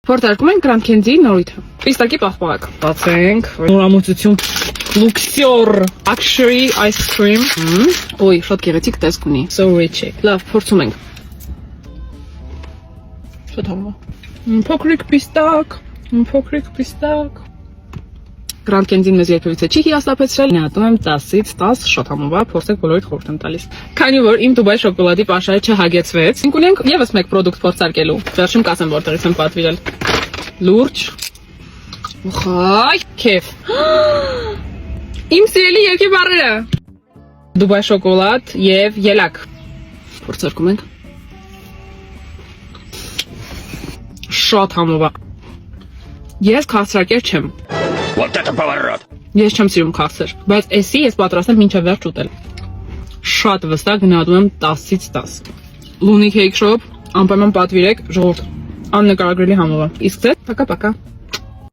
Փորձարկում ենք Grand Candy նորույթը։ Պիստակի պաղպաղակ։ Բացենք։ Նորամուծություն Luxor Luxury Ice Cream։ Ոյ, շատ գեղեցիկ տեսք ունի։ So rich։ Լավ, փորձում ենք։ Շատ համա։ Փոքրիկ պիստակ։ Grand Candy-ն մեզ երբևիցե չի հիասթափեցրել։ Նատում եմ 10-ից 10 շատ համովա, փորձեք բոլորիդ խորհուրդ եմ տալիս։ Քանի որ իմ Դուբայ շոկոլադի պաշարը չհագեցվեց, մենք ունենք եւս մեկ պրոդուկտ փորձարկելու։ Վերջում կասեմ որտեղից եմ պատվիրել։ Լուրջ։ Ուխայ, քեֆ։ Իմ սիրելի երկի բառերը։ Դուբայ շոկոլադ եւ ելակ։ Փորձարկում ենք։ Շատ համովա։ Ես քաղցրակեր չեմ։ Вот это поворот! Ես չեմ սիրում քաղցր, բայց էսի ես պատրաստ եմ մինչև վերջ ուտել։ Շատ վստահ գնահատում եմ 10-ից 10։ Luni Cake Shop, անպայման պատվիրեք, ժողովուրդ, աննկարագրելի համով է։ Իսկ ձեզ, պակա-պակա։